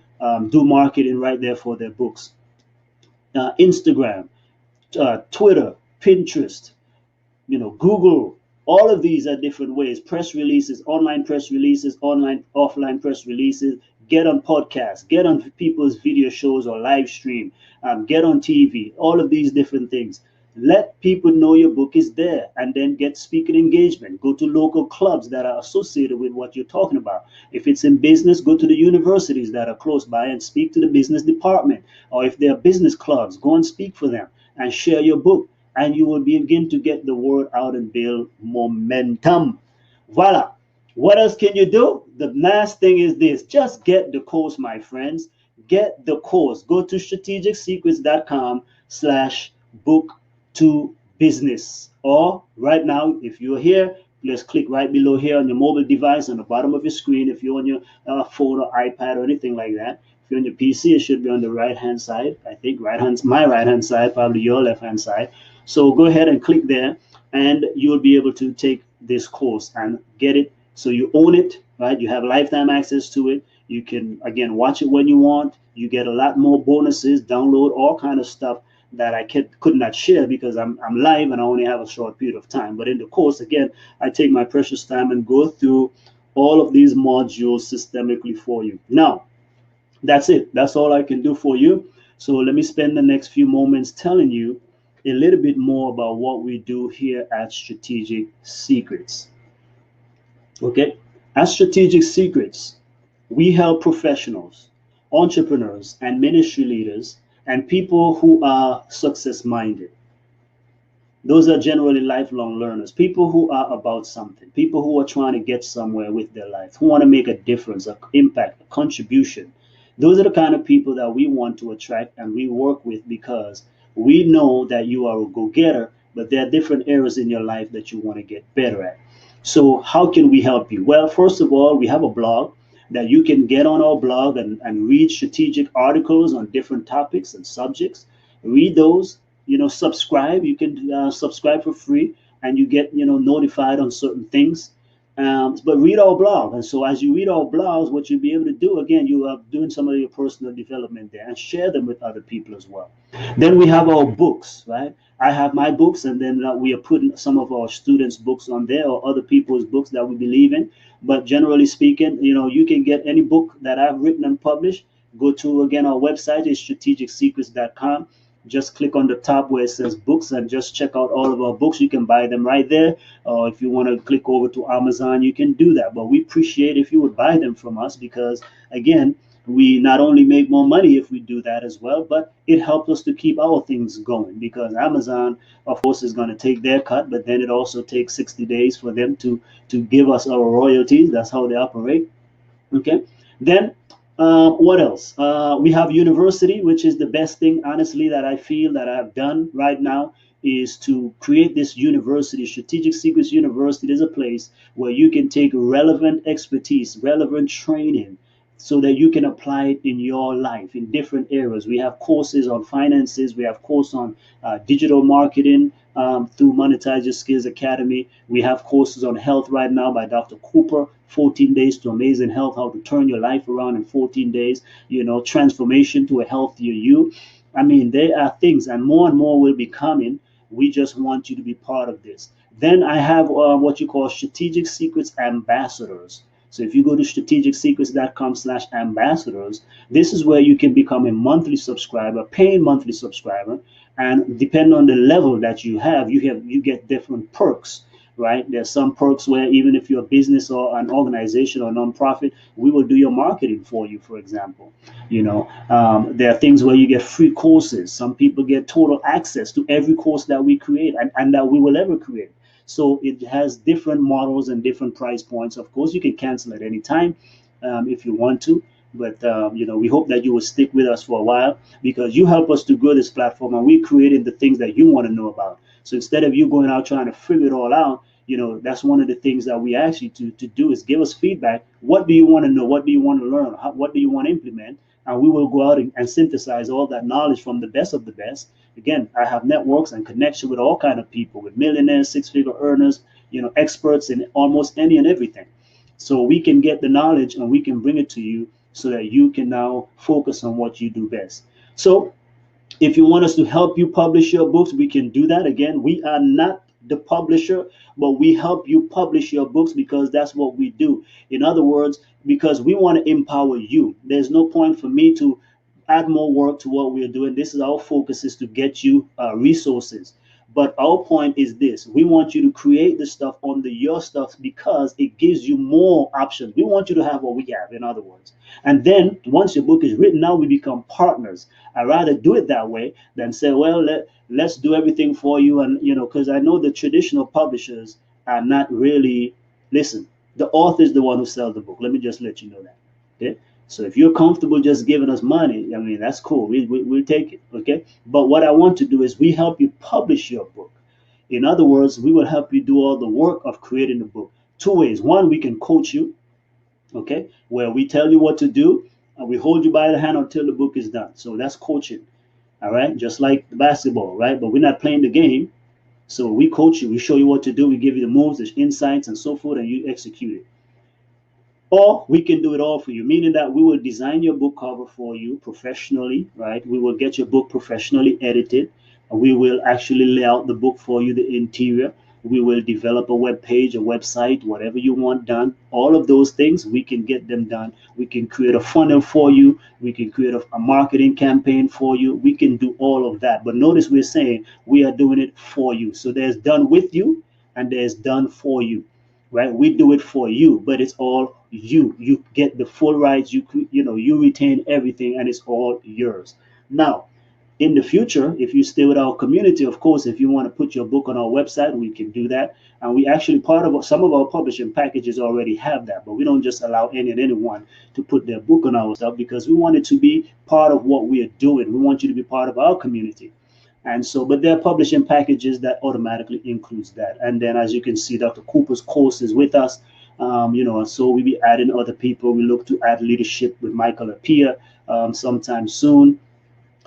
Speaker 1: do marketing right there for their books. Instagram, Twitter, Pinterest, Google. All of these are different ways. Press releases, online, offline press releases. Get on podcasts, get on people's video shows or live stream, get on TV. All of these different things. Let people know your book is there, and then get speaking engagement. Go to local clubs that are associated with what you're talking about. If it's in business, go to the universities that are close by and speak to the business department. Or if there are business clubs, go and speak for them and share your book, and you will begin to get the word out and build momentum. Voila. What else can you do? The last thing is this. Just get the course, my friends. Get the course. Go to strategicsecrets.com/book to business. Or right now, if you're here, just click right below here on your mobile device on the bottom of your screen. If you're on your phone or iPad or anything like that, if you're on your PC, it should be on the right hand side. I think my right hand side, probably your left hand side. So go ahead and click there, and you'll be able to take this course and get it. So you own it, right? You have lifetime access to it. You can again watch it when you want. You get a lot more bonuses, download all kind of stuff that I could not share because I'm live and I only have a short period of time. But in the course, again, I take my precious time and go through all of these modules systemically for you. Now, that's it. That's all I can do for you. So let me spend the next few moments telling you a little bit more about what we do here at Strategic Secrets. Okay, at Strategic Secrets, we help professionals, entrepreneurs, and ministry leaders and people who are success minded. Those are generally lifelong learners, people who are about something, people who are trying to get somewhere with their life, who want to make a difference, an impact, a contribution. Those are the kind of people that we want to attract and we work with, because we know that you are a go-getter, but there are different areas in your life that you want to get better at. So how can we help you? Well, first of all, we have a blog that you can get on our blog and read strategic articles on different topics and subjects. Read those, subscribe. You can subscribe for free, and you get, notified on certain things. But read our blog. And so as you read our blogs, what you'll be able to do, again, you are doing some of your personal development there, and share them with other people as well. Then we have our books, right? I have my books, and then we are putting some of our students' books on there, or other people's books that we believe in. But generally speaking, you can get any book that I've written and published. Go to, again, our website is strategicsecrets.com. Just click on the top where it says books and just check out all of our books. You can buy them right there. Or if you want to click over to Amazon, you can do that. But we appreciate if you would buy them from us, because, again, we not only make more money if we do that as well, but it helps us to keep our things going, because Amazon, of course, is going to take their cut, but then it also takes 60 days for them to give us our royalties. That's how they operate. Okay. Then what else? We have university, which is the best thing, honestly, that I feel that I've done right now, is to create this university. Strategic Secrets University is a place where you can take relevant expertise, relevant training, so that you can apply it in your life in different areas. We have courses on finances. We have courses on digital marketing through Monetize Your Skills Academy. We have courses on health right now by Dr. Cooper, 14 Days to Amazing Health, how to turn your life around in 14 days, transformation to a healthier you. I mean, there are things, and more will be coming. We just want you to be part of this. Then I have what you call Strategic Secrets Ambassadors. So if you go to strategicsecrets.com/ambassadors, this is where you can become a monthly subscriber, paying monthly subscriber, and depending on the level that you get different perks. Right? There's some perks where, even if you're a business or an organization or nonprofit, we will do your marketing for you, for example. There are things where you get free courses. Some people get total access to every course that we create, and that we will ever create. So it has different models and different price points. Of course, you can cancel at any time if you want to. But we hope that you will stick with us for a while, because you help us to grow this platform, and we created the things that you want to know about. So instead of you going out trying to figure it all out, that's one of the things that we ask you to do, is give us feedback. What do you want to know? What do you want to learn? What do you want to implement? And we will go out and synthesize all that knowledge from the best of the best. Again, I have networks and connection with all kind of people, with millionaires, six-figure earners, experts in almost any and everything. So we can get the knowledge and we can bring it to you, so that you can now focus on what you do best. So if you want us to help you publish your books, we can do that. Again, we are not the publisher, but we help you publish your books, because that's what we do. In other words, because we want to empower you. There's no point for me to add more work to what we're doing. This is our focus, is to get you resources. But our point is this: we want you to create the stuff under your stuff, because it gives you more options. We want you to have what we have, in other words. And then once your book is written, now we become partners. I rather do it that way than say, well, let's do everything for you. And, because I know the traditional publishers are not really, listen, the author is the one who sells the book. Let me just let you know that. Okay. So if you're comfortable just giving us money, I mean, that's cool. We'll take it. Okay. But what I want to do is we help you publish your book. In other words, we will help you do all the work of creating the book. Two ways. One, we can coach you, okay, where we tell you what to do and we hold you by the hand until the book is done. So that's coaching. All right. Just like the basketball, right? But we're not playing the game. So we coach you. We show you what to do. We give you the moves, the insights, and so forth, and you execute it. Or we can do it all for you, meaning that we will design your book cover for you professionally, right? We will get your book professionally edited. We will actually lay out the book for you, the interior. We will develop a web page, a website, whatever you want done. All of those things, we can get them done. We can create a funnel for you. We can create a marketing campaign for you. We can do all of that. But notice we're saying we are doing it for you. So there's done with you and there's done for you. Right? We do it for you, but it's all you. You get the full rights. You retain everything, and it's all yours. Now, in the future, if you stay with our community, of course, if you want to put your book on our website, we can do that. And we actually, part of some of our publishing packages already have that, but we don't just allow any and anyone to put their book on our stuff, because we want it to be part of what we are doing. We want you to be part of our community. And so, but there are publishing packages that automatically includes that. And then, as you can see, Dr. Cooper's course is with us. So we'll be adding other people. We look to add leadership with Michael Appiah sometime soon,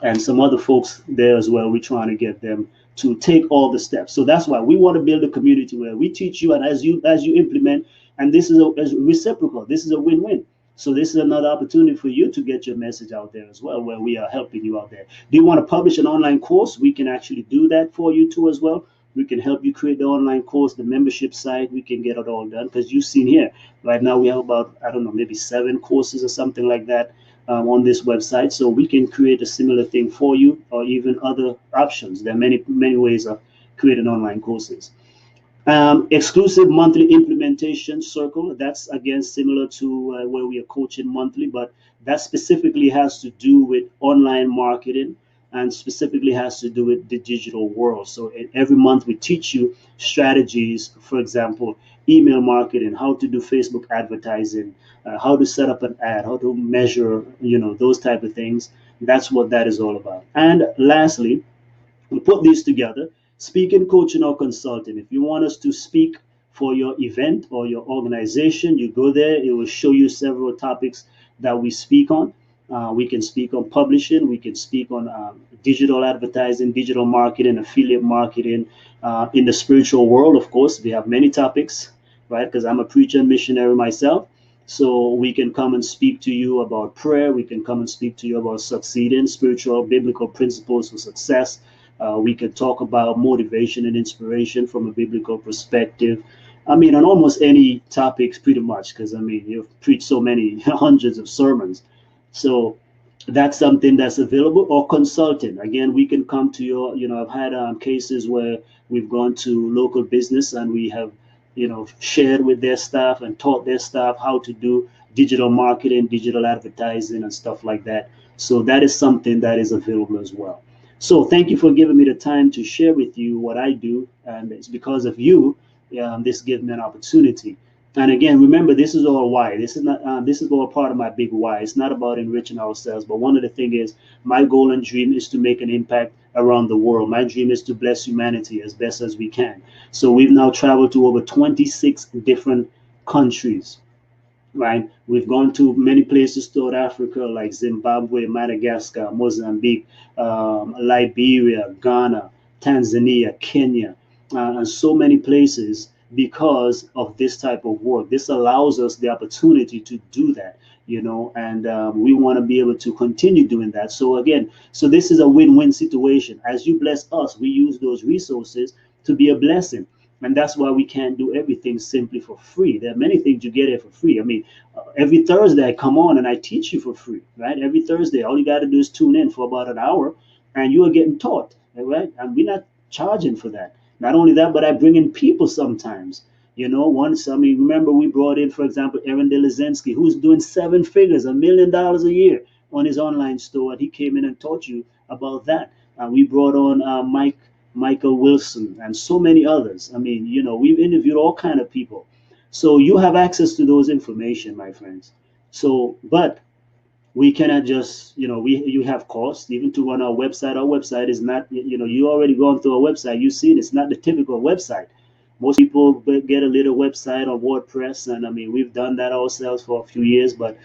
Speaker 1: and some other folks there as well. We're trying to get them to take all the steps. So that's why we want to build a community where we teach you, and as you implement, and this is a reciprocal. This is a win-win. So this is another opportunity for you to get your message out there as well, where we are helping you out there. Do you want to publish an online course? We can actually do that for you too as well. We can help you create the online course, the membership site. We can get it all done, because you've seen here right now we have about, I don't know, maybe 7 courses or something like that on this website. So we can create a similar thing for you, or even other options. There are many ways of creating online courses. Exclusive monthly implementation circle. That's again similar to where we are coaching monthly, but that specifically has to do with online marketing, and specifically has to do with the digital world. So every month we teach you strategies, for example, email marketing, how to do Facebook advertising, how to set up an ad, how to measure, those type of things. That's what that is all about. And lastly, we put these together: speaking, coaching, or consulting. If you want us to speak for your event or your organization, you go there. It will show you several topics that we speak on. We can speak on publishing. We can speak on digital advertising, digital marketing, affiliate marketing. In the spiritual world, of course, we have many topics, right? Because I'm a preacher and missionary myself. So we can come and speak to you about prayer. We can come and speak to you about succeeding, spiritual, biblical principles for success. We can talk about motivation and inspiration from a biblical perspective. I mean, on almost any topics, pretty much, because I mean, you've preached so many hundreds of sermons. So that's something that's available. Or consulting. Again, we can come to your, I've had cases where we've gone to local business and we have, shared with their staff and taught their staff how to do digital marketing, digital advertising, and stuff like that. So that is something that is available as well. So thank you for giving me the time to share with you what I do, and it's because of you. This gives me an opportunity. And again, remember, this is all why. This is not. This is all part of my big why. It's not about enriching ourselves, but one of the things is my goal and dream is to make an impact around the world. My dream is to bless humanity as best as we can. So we've now traveled to over 26 different countries. Right, we've gone to many places throughout Africa, like Zimbabwe, Madagascar, Mozambique, Liberia, Ghana, Tanzania, Kenya, and so many places because of this type of work. This allows us the opportunity to do that, and we want to be able to continue doing that. So again, so this is a win-win situation. As you bless us, we use those resources to be a blessing. And that's why we can't do everything simply for free. There are many things you get here for free. I mean, every Thursday I come on and I teach you for free, right? Every Thursday, all you got to do is tune in for about an hour and you are getting taught, right? And we're not charging for that. Not only that, but I bring in people sometimes. Once, I mean, remember we brought in, for example, Aaron Delazinski, who's doing 7 figures, $1 million a year on his online store. And he came in and taught you about that. We brought on Michael Wilson, and so many others. I mean, we've interviewed all kind of people. So you have access to those information, my friends. So, but we cannot just, you have costs even to run our website. Our website is not, you already gone through our website. You see it's not the typical website. Most people get a little website on WordPress, and I mean, we've done that ourselves for a few years, but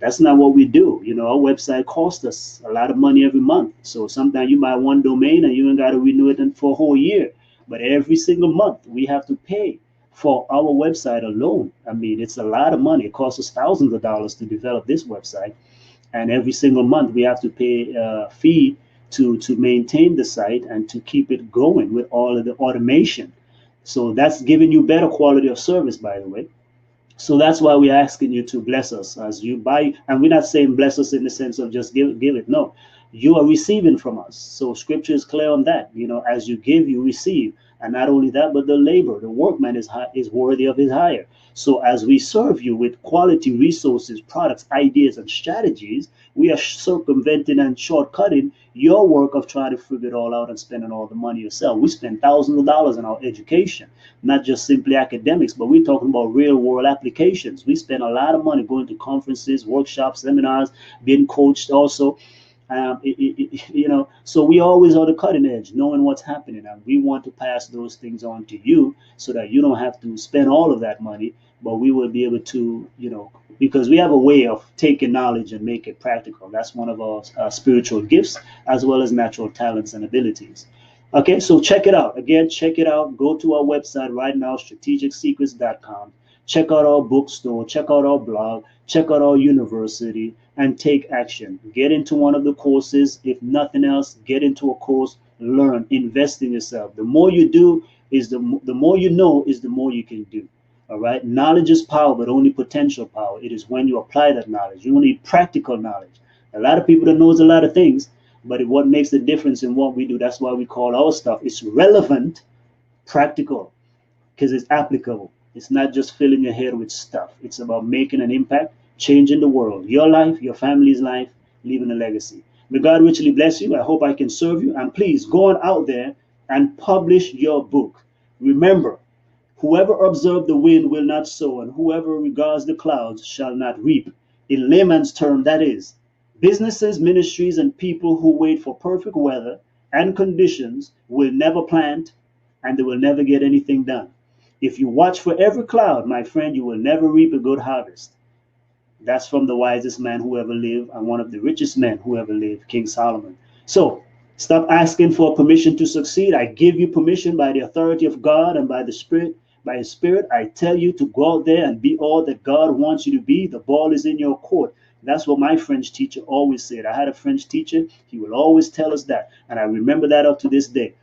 Speaker 1: that's not what we do. Our website costs us a lot of money every month. So sometimes you buy one domain and you ain't got to renew it for a whole year. But every single month we have to pay for our website alone. I mean, it's a lot of money. It costs us thousands of dollars to develop this website. And every single month we have to pay a fee to maintain the site and to keep it going with all of the automation. So that's giving you better quality of service, by the way. So that's why we're asking you to bless us as you buy. And we're not saying bless us in the sense of just give it. No, you are receiving from us. So scripture is clear on that. As you give, you receive. And not only that, but the labor, the workman is worthy of his hire. So as we serve you with quality resources, products, ideas, and strategies, we are circumventing and shortcutting your work of trying to figure it all out and spending all the money yourself. We spend thousands of dollars in our education, not just simply academics, but we're talking about real world applications. We spend a lot of money going to conferences, workshops, seminars, being coached also. So we always on the cutting edge, knowing what's happening, and we want to pass those things on to you so that you don't have to spend all of that money, but we will be able to, because we have a way of taking knowledge and make it practical. That's one of our spiritual gifts, as well as natural talents and abilities. Okay, so check it out. Again, check it out. Go to our website right now, strategicsecrets.com. Check out our bookstore, check out our blog, check out our university, and take action. Get into one of the courses. If nothing else, get into a course, learn, invest in yourself. The more you do is the more you know is the more you can do. All right. Knowledge is power, but only potential power. It is when you apply that knowledge. You need practical knowledge. A lot of people that knows a lot of things, but what makes the difference in what we do, that's why we call our stuff, it's relevant, practical, because it's applicable. It's not just filling your head with stuff. It's about making an impact, changing the world, your life, your family's life, leaving a legacy. May God richly bless you. I hope I can serve you. And please go on out there and publish your book. Remember, whoever observes the wind will not sow, and whoever regards the clouds shall not reap. In layman's term, that is, businesses, ministries, and people who wait for perfect weather and conditions will never plant, and they will never get anything done. If you watch for every cloud, my friend, you will never reap a good harvest. That's from the wisest man who ever lived and one of the richest men who ever lived, King Solomon. So stop asking for permission to succeed. I give you permission by the authority of God and by the Spirit. By His Spirit, I tell you to go out there and be all that God wants you to be. The ball is in your court. That's what my French teacher always said. I had a French teacher. He will always tell us that. And I remember that up to this day.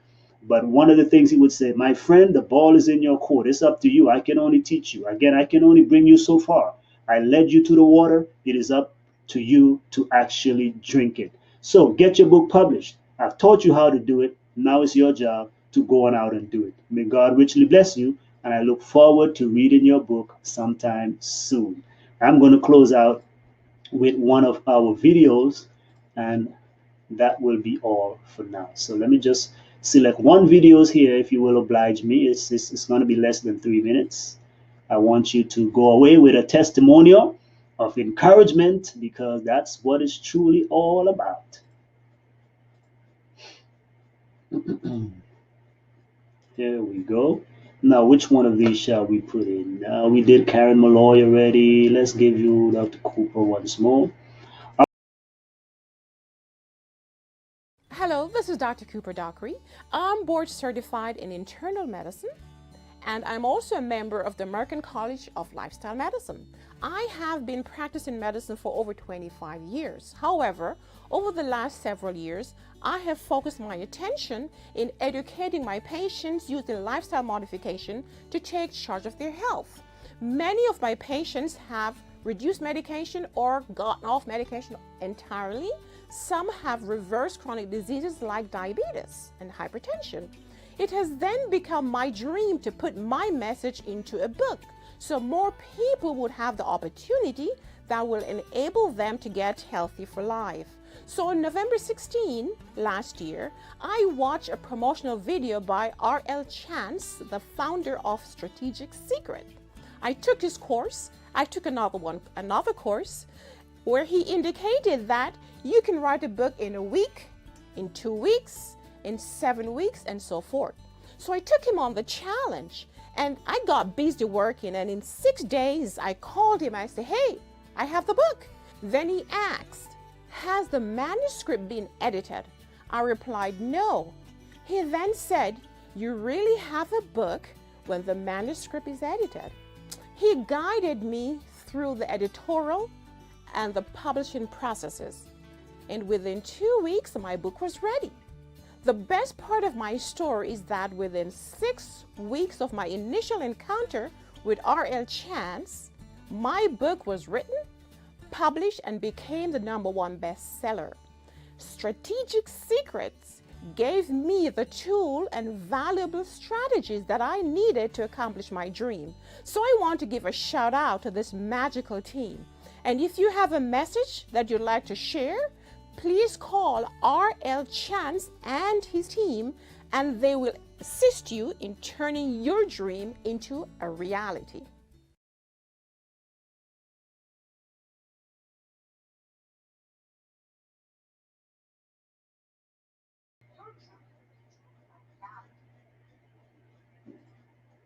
Speaker 1: But one of the things he would say, my friend, the ball is in your court. It's up to you. I can only teach you. Again, I can only bring you so far. I led you to the water. It is up to you to actually drink it. So get your book published. I've taught you how to do it. Now it's your job to go on out and do it. May God richly bless you. And I look forward to reading your book sometime soon. I'm going to close out with one of our videos, and that will be all for now. So let me just select one videos here, if you will oblige me. It's going to be less than 3 minutes. I want you to go away with a testimonial of encouragement, because that's what it's truly all about. There we go. Now, which one of these shall we put in? We did Karen Malloy already. Let's give you Dr. Cooper once more.
Speaker 2: Hello, this is Dr. Cooper-Dockery. I'm board certified in internal medicine, and I'm also a member of the American College of Lifestyle Medicine. I have been practicing medicine for over 25 years. However, over the last several years, I have focused my attention in educating my patients using lifestyle modification to take charge of their health. Many of my patients have reduced medication or gotten off medication entirely. Some have reversed chronic diseases like diabetes and hypertension. It has then become my dream to put my message into a book so more people would have the opportunity that will enable them to get healthy for life. So on November 16 last year, I watched a promotional video by R.L. Chance, the founder of Strategic Secret. I took his course. I took another course where he indicated that you can write a book in a week, in 2 weeks, in 7 weeks, and so forth. So I took him on the challenge, and I got busy working, and in 6 days I called him. I said, hey, I have the book. Then he asked, has the manuscript been edited? I replied, no. He then said, you really have a book when the manuscript is edited. He guided me through the editorial and the publishing processes. And within 2 weeks, my book was ready. The best part of my story is that within 6 weeks of my initial encounter with R.L. Chance, my book was written, published, and became the #1 bestseller. Strategic Secrets gave me the tool and valuable strategies that I needed to accomplish my dream. So I want to give a shout out to this magical team. And if you have a message that you'd like to share, please call R.L. Chance and his team, and they will assist you in turning your dream into a reality.